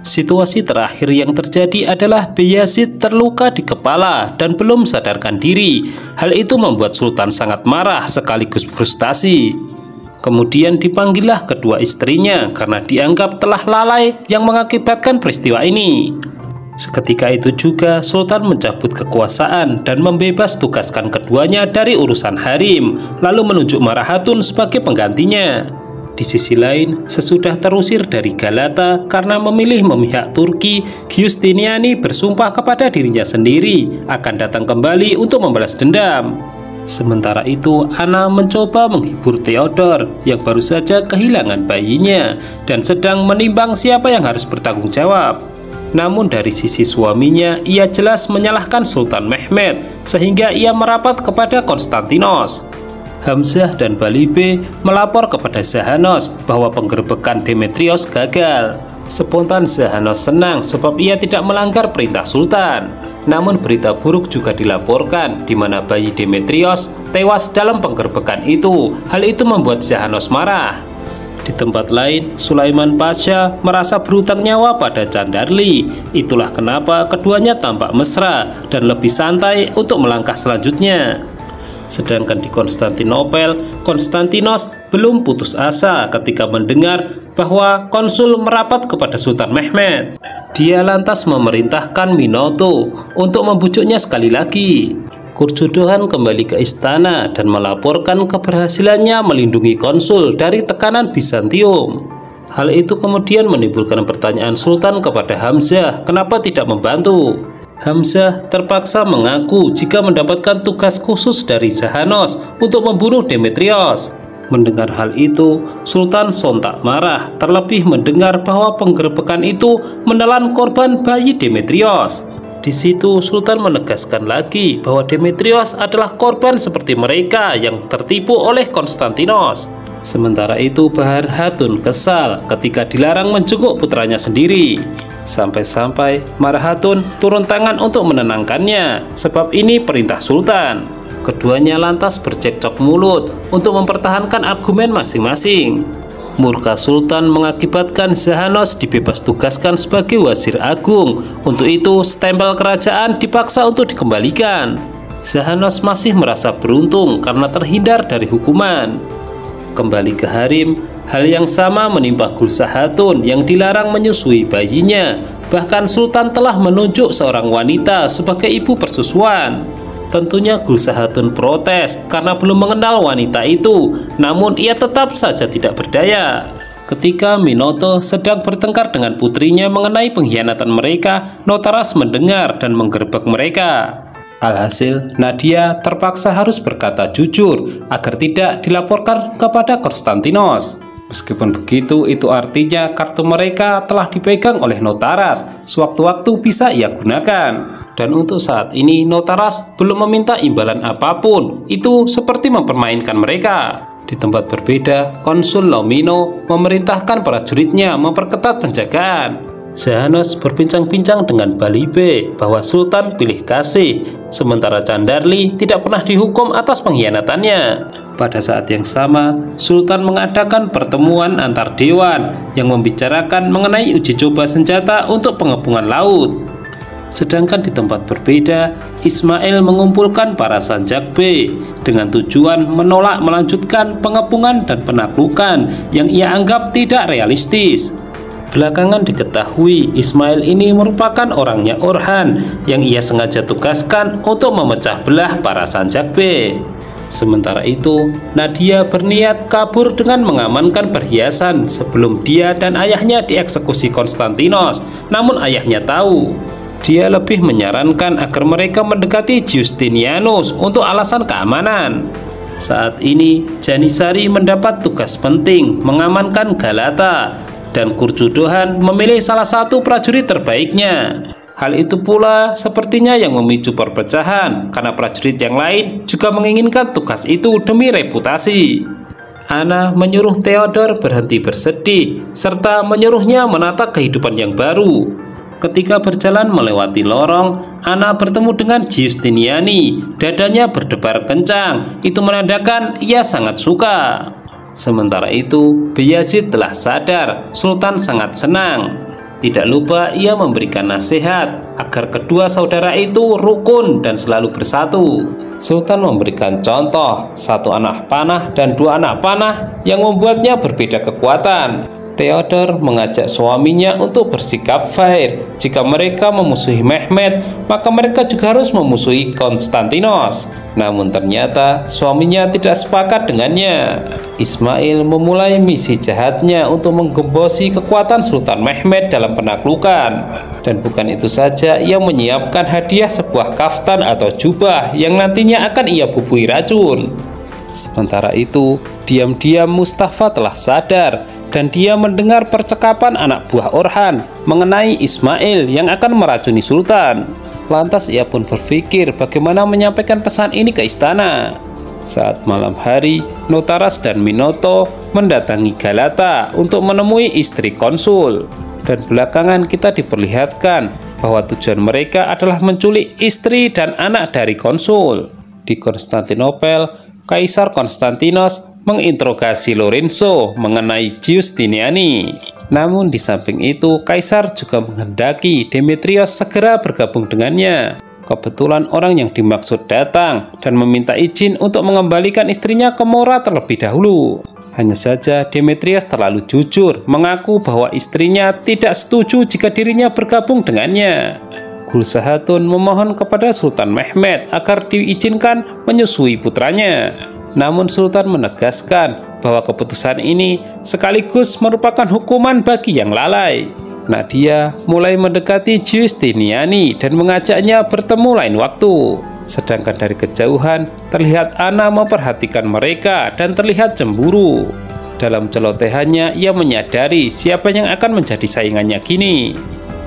Situasi terakhir yang terjadi adalah Bayazid terluka di kepala dan belum sadarkan diri. Hal itu membuat Sultan sangat marah sekaligus frustasi. Kemudian dipanggillah kedua istrinya karena dianggap telah lalai yang mengakibatkan peristiwa ini. Seketika itu juga Sultan mencabut kekuasaan dan membebas tugaskan keduanya dari urusan harem, lalu menunjuk Marahatun sebagai penggantinya. Di sisi lain, sesudah terusir dari Galata karena memilih memihak Turki, Giustiniani bersumpah kepada dirinya sendiri akan datang kembali untuk membalas dendam. Sementara itu, Anna mencoba menghibur Theodor yang baru saja kehilangan bayinya dan sedang menimbang siapa yang harus bertanggung jawab. Namun dari sisi suaminya, ia jelas menyalahkan Sultan Mehmed sehingga ia merapat kepada Konstantinos. Hamzah dan Balibe melapor kepada Zahanos bahwa penggerbekan Demetrios gagal. Spontan Zahanos senang sebab ia tidak melanggar perintah Sultan. Namun berita buruk juga dilaporkan di mana bayi Demetrios tewas dalam penggerbekan itu. Hal itu membuat Zahanos marah. Di tempat lain, Sulaiman Pasha merasa berhutang nyawa pada Candarli. Itulah kenapa keduanya tampak mesra dan lebih santai untuk melangkah selanjutnya. Sedangkan di Konstantinopel, Konstantinos belum putus asa ketika mendengar bahwa konsul merapat kepada Sultan Mehmed. Dia lantas memerintahkan Minoto untuk membujuknya sekali lagi. Kurjudohan kembali ke istana dan melaporkan keberhasilannya melindungi konsul dari tekanan Bizantium. Hal itu kemudian menimbulkan pertanyaan Sultan kepada Hamzah, kenapa tidak membantu? Hamzah terpaksa mengaku jika mendapatkan tugas khusus dari Zahanos untuk membunuh Demetrios. Mendengar hal itu, Sultan sontak marah, terlebih mendengar bahwa penggerbekan itu menelan korban bayi Demetrios. Di situ Sultan menegaskan lagi bahwa Demetrios adalah korban seperti mereka yang tertipu oleh Konstantinos. Sementara itu Bahar Hatun kesal ketika dilarang menjenguk putranya sendiri. Sampai-sampai Marahatun turun tangan untuk menenangkannya, sebab ini perintah Sultan. Keduanya lantas bercekcok mulut untuk mempertahankan argumen masing-masing. Murka Sultan mengakibatkan Zahanos dibebas tugaskan sebagai wazir agung. Untuk itu stempel kerajaan dipaksa untuk dikembalikan. Zahanos masih merasa beruntung karena terhindar dari hukuman. Kembali ke harem, hal yang sama menimpa Gulsah Hatun yang dilarang menyusui bayinya. Bahkan Sultan telah menunjuk seorang wanita sebagai ibu persusuan. Tentunya Gulsah Hatun protes karena belum mengenal wanita itu, namun ia tetap saja tidak berdaya. Ketika Minoto sedang bertengkar dengan putrinya mengenai pengkhianatan mereka, Notaras mendengar dan menggerebek mereka. Alhasil, Nadia terpaksa harus berkata jujur agar tidak dilaporkan kepada Konstantinos. Meskipun begitu, itu artinya kartu mereka telah dipegang oleh Notaras. Sewaktu-waktu bisa ia gunakan. Dan untuk saat ini, Notaras belum meminta imbalan apapun. Itu seperti mempermainkan mereka. Di tempat berbeda, Konsul Lomino memerintahkan prajuritnya memperketat penjagaan. Zahanos berbincang-bincang dengan Balibe bahwa Sultan pilih kasih, sementara Candarli tidak pernah dihukum atas pengkhianatannya. Pada saat yang sama, Sultan mengadakan pertemuan antar dewan yang membicarakan mengenai uji coba senjata untuk pengepungan laut. Sedangkan di tempat berbeda, Ismail mengumpulkan para Sanjak-bey dengan tujuan menolak melanjutkan pengepungan dan penaklukan yang ia anggap tidak realistis. Belakangan diketahui Ismail ini merupakan orangnya Orhan yang ia sengaja tugaskan untuk memecah belah para Sanjak-bey. Sementara itu, Nadia berniat kabur dengan mengamankan perhiasan sebelum dia dan ayahnya dieksekusi Konstantinos. Namun ayahnya tahu. Dia lebih menyarankan agar mereka mendekati Giustinianus untuk alasan keamanan. Saat ini, Janisari mendapat tugas penting mengamankan Galata, dan Kurjudohan memilih salah satu prajurit terbaiknya. Hal itu pula sepertinya yang memicu perpecahan, karena prajurit yang lain juga menginginkan tugas itu demi reputasi. Anna menyuruh Theodor berhenti bersedih, serta menyuruhnya menata kehidupan yang baru. Ketika berjalan melewati lorong, Anna bertemu dengan Giustiniani. Dadanya berdebar kencang, itu menandakan ia sangat suka. Sementara itu, Bayazid telah sadar. Sultan sangat senang. Tidak lupa ia memberikan nasihat agar kedua saudara itu rukun dan selalu bersatu. Sultan memberikan contoh satu anak panah dan dua anak panah yang membuatnya berbeda kekuatan. Theodor mengajak suaminya untuk bersikap fair. Jika mereka memusuhi Mehmed, maka mereka juga harus memusuhi Konstantinos. Namun ternyata suaminya tidak sepakat dengannya. Ismail memulai misi jahatnya untuk menggembosi kekuatan Sultan Mehmed dalam penaklukan. Dan bukan itu saja, ia menyiapkan hadiah sebuah kaftan atau jubah yang nantinya akan ia bubui racun. Sementara itu, diam-diam Mustafa telah sadar dan dia mendengar percakapan anak buah Orhan mengenai Ismail yang akan meracuni Sultan. Lantas ia pun berpikir bagaimana menyampaikan pesan ini ke istana. Saat malam hari, Notaras dan Minoto mendatangi Galata untuk menemui istri konsul. Dan belakangan kita diperlihatkan bahwa tujuan mereka adalah menculik istri dan anak dari konsul. Di Konstantinopel, Kaisar Konstantinos menginterogasi Lorenzo mengenai Giustiniani. Namun di samping itu, Kaisar juga menghendaki Demetrios segera bergabung dengannya. Kebetulan orang yang dimaksud datang dan meminta izin untuk mengembalikan istrinya ke Mora terlebih dahulu. Hanya saja Demetrios terlalu jujur mengaku bahwa istrinya tidak setuju jika dirinya bergabung dengannya. Gulsahatun memohon kepada Sultan Mehmed agar diizinkan menyusui putranya. Namun Sultan menegaskan bahwa keputusan ini sekaligus merupakan hukuman bagi yang lalai. Nadia mulai mendekati Giustiniani dan mengajaknya bertemu lain waktu. Sedangkan dari kejauhan terlihat Anna memperhatikan mereka dan terlihat cemburu. Dalam celotehannya ia menyadari siapa yang akan menjadi saingannya kini.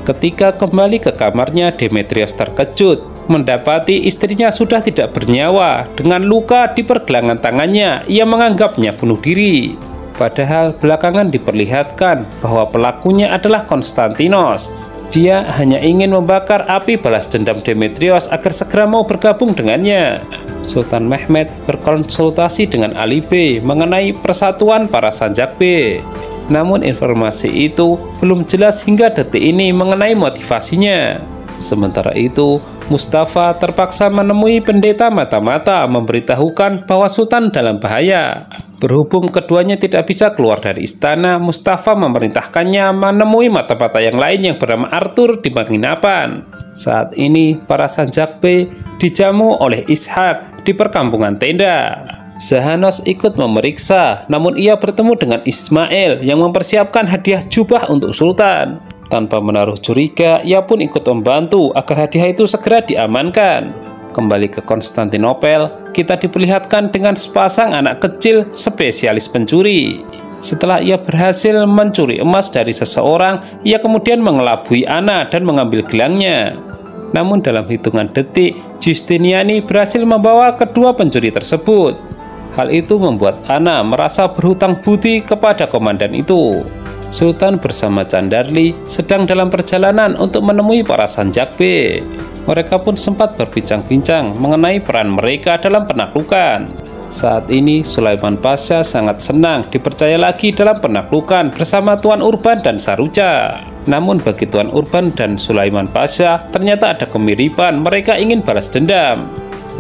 Ketika kembali ke kamarnya, Demetrios terkejut mendapati istrinya sudah tidak bernyawa. Dengan luka di pergelangan tangannya, ia menganggapnya bunuh diri. Padahal belakangan diperlihatkan bahwa pelakunya adalah Konstantinos. Dia hanya ingin membakar api balas dendam Demetrios agar segera mau bergabung dengannya. Sultan Mehmed berkonsultasi dengan Ali B mengenai persatuan para Sanjak B. Namun informasi itu belum jelas hingga detik ini mengenai motivasinya. Sementara itu, Mustafa terpaksa menemui pendeta mata-mata memberitahukan bahwa Sultan dalam bahaya. Berhubung keduanya tidak bisa keluar dari istana, Mustafa memerintahkannya menemui mata-mata yang lain yang bernama Arthur di penginapan. Saat ini, para Sanjak B dijamu oleh Ishak di perkampungan tenda. Zahanos ikut memeriksa, namun ia bertemu dengan Ismail yang mempersiapkan hadiah jubah untuk Sultan. Tanpa menaruh curiga, ia pun ikut membantu agar hadiah itu segera diamankan. Kembali ke Konstantinopel, kita diperlihatkan dengan sepasang anak kecil spesialis pencuri. Setelah ia berhasil mencuri emas dari seseorang, ia kemudian mengelabui Anna dan mengambil gelangnya. Namun dalam hitungan detik, Giustiniani berhasil membawa kedua pencuri tersebut. Hal itu membuat Anna merasa berhutang budi kepada komandan itu. Sultan bersama Candarli sedang dalam perjalanan untuk menemui para Sanjak B. Mereka pun sempat berbincang-bincang mengenai peran mereka dalam penaklukan. Saat ini Sulaiman Pasha sangat senang dipercaya lagi dalam penaklukan bersama Tuan Urban dan Saruca. Namun bagi Tuan Urban dan Sulaiman Pasha ternyata ada kemiripan, mereka ingin balas dendam.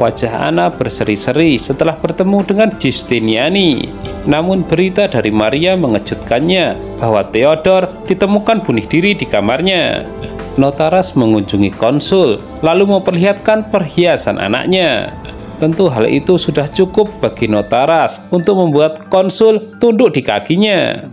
Wajah Anna berseri-seri setelah bertemu dengan Giustiniani. Namun berita dari Maria mengejutkannya bahwa Theodor ditemukan bunuh diri di kamarnya. Notaras mengunjungi konsul lalu memperlihatkan perhiasan anaknya. Tentu hal itu sudah cukup bagi Notaras untuk membuat konsul tunduk di kakinya.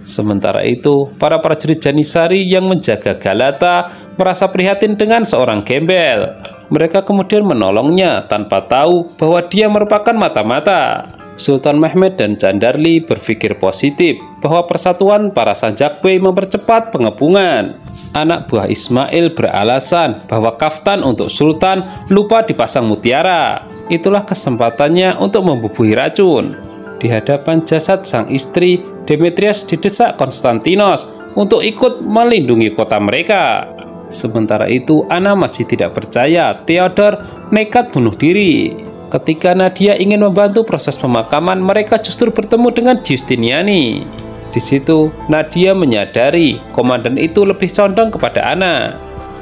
Sementara itu, para prajurit Janisari yang menjaga Galata merasa prihatin dengan seorang gembel. Mereka kemudian menolongnya tanpa tahu bahwa dia merupakan mata-mata. Sultan Mehmed dan Candarli berpikir positif bahwa persatuan para Sanjak B mempercepat pengepungan. Anak buah Ismail beralasan bahwa kaftan untuk Sultan lupa dipasang mutiara. Itulah kesempatannya untuk membubuhi racun. Di hadapan jasad sang istri, Demetrios didesak Konstantinos untuk ikut melindungi kota mereka. Sementara itu, Anna masih tidak percaya Theodor nekat bunuh diri. Ketika Nadia ingin membantu proses pemakaman, mereka justru bertemu dengan Giustiniani. Di situ Nadia menyadari komandan itu lebih condong kepada Anna.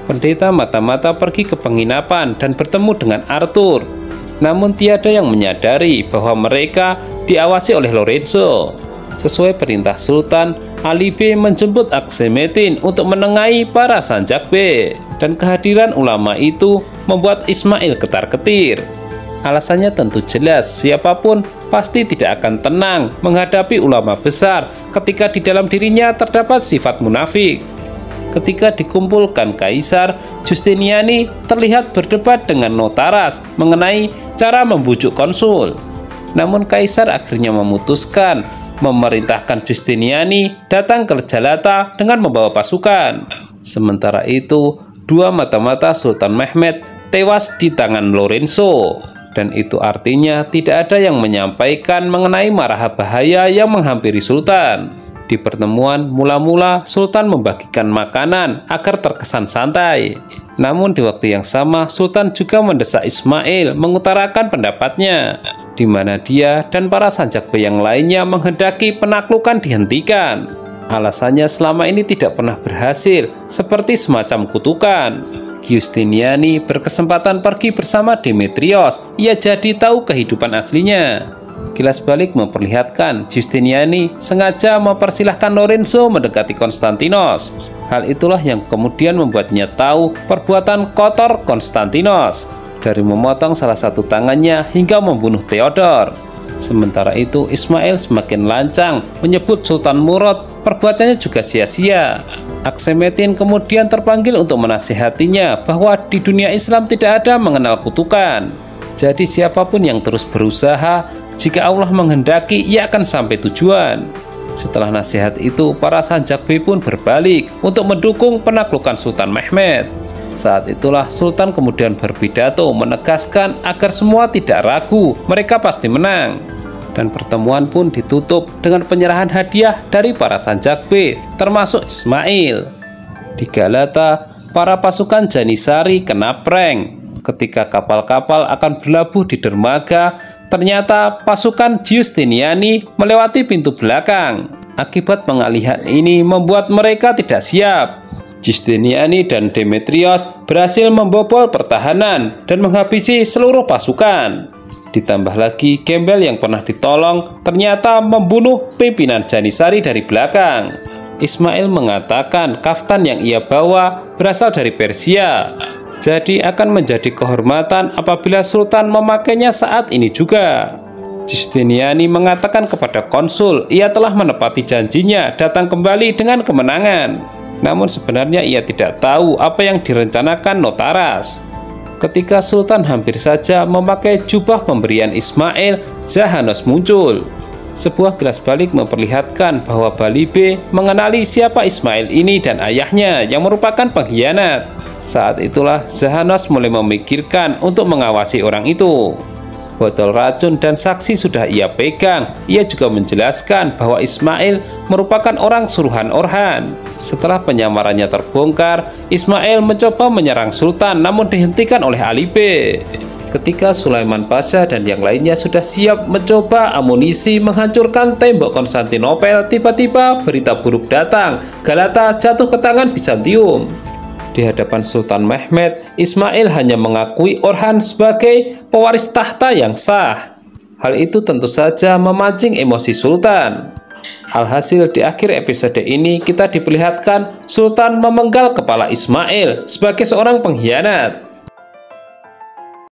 Pendeta mata-mata pergi ke penginapan dan bertemu dengan Arthur. Namun tiada yang menyadari bahwa mereka diawasi oleh Lorenzo. Sesuai perintah Sultan, Ali B menjemput Akshemetin untuk menengahi para sanjak B. Dan kehadiran ulama itu membuat Ismail ketar-ketir. Alasannya tentu jelas, siapapun pasti tidak akan tenang menghadapi ulama besar ketika di dalam dirinya terdapat sifat munafik. Ketika dikumpulkan Kaisar, Justiniani terlihat berdebat dengan Notaras mengenai cara membujuk konsul. Namun Kaisar akhirnya memutuskan memerintahkan Justiniani datang ke Galata dengan membawa pasukan. Sementara itu, dua mata-mata Sultan Mehmed tewas di tangan Lorenzo. Dan itu artinya tidak ada yang menyampaikan mengenai mara bahaya yang menghampiri Sultan. Di pertemuan, mula-mula Sultan membagikan makanan agar terkesan santai. Namun di waktu yang sama, Sultan juga mendesak Ismail mengutarakan pendapatnya, di mana dia dan para sanjak B yang lainnya menghendaki penaklukan dihentikan. Alasannya selama ini tidak pernah berhasil, seperti semacam kutukan. Justiniani berkesempatan pergi bersama Demetrios. Ia jadi tahu kehidupan aslinya. Kilas balik memperlihatkan Justiniani sengaja mempersilahkan Lorenzo mendekati Konstantinos. Hal itulah yang kemudian membuatnya tahu perbuatan kotor Konstantinos, dari memotong salah satu tangannya hingga membunuh Theodor. Sementara itu Ismail semakin lancang menyebut Sultan Murad perbuatannya juga sia-sia. Akshemetin kemudian terpanggil untuk menasihatinya bahwa di dunia Islam tidak ada mengenal kutukan. Jadi siapapun yang terus berusaha, jika Allah menghendaki ia akan sampai tujuan. Setelah nasihat itu, para sanjak B pun berbalik untuk mendukung penaklukan Sultan Mehmed. Saat itulah Sultan kemudian berpidato menegaskan agar semua tidak ragu, mereka pasti menang. Dan pertemuan pun ditutup dengan penyerahan hadiah dari para sanjak B, termasuk Ismail. Di Galata, para pasukan Janisari kena prank. Ketika kapal-kapal akan berlabuh di dermaga, ternyata pasukan Justiniani melewati pintu belakang. Akibat pengalihan ini membuat mereka tidak siap. Justiniani dan Demetrios berhasil membobol pertahanan dan menghabisi seluruh pasukan. Ditambah lagi Gembel yang pernah ditolong ternyata membunuh pimpinan Janisari dari belakang. Ismail mengatakan kaftan yang ia bawa berasal dari Persia, jadi akan menjadi kehormatan apabila Sultan memakainya saat ini juga. Justiniani mengatakan kepada konsul ia telah menepati janjinya datang kembali dengan kemenangan. Namun sebenarnya ia tidak tahu apa yang direncanakan Notaras. Ketika Sultan hampir saja memakai jubah pemberian Ismail, Zahanos muncul. Sebuah kilas balik memperlihatkan bahwa Bali B mengenali siapa Ismail ini dan ayahnya yang merupakan pengkhianat. Saat itulah Zahanos mulai memikirkan untuk mengawasi orang itu. Botol racun dan saksi sudah ia pegang. Ia juga menjelaskan bahwa Ismail merupakan orang suruhan Orhan. Setelah penyamarannya terbongkar, Ismail mencoba menyerang Sultan namun dihentikan oleh Ali B. Ketika Sulaiman Pasha dan yang lainnya sudah siap mencoba amunisi menghancurkan tembok Konstantinopel, tiba-tiba berita buruk datang. Galata jatuh ke tangan Bizantium. Di hadapan Sultan Mehmed, Ismail hanya mengakui Orhan sebagai pewaris tahta yang sah. Hal itu tentu saja memancing emosi Sultan. Alhasil di akhir episode ini kita diperlihatkan Sultan memenggal kepala Ismail sebagai seorang pengkhianat.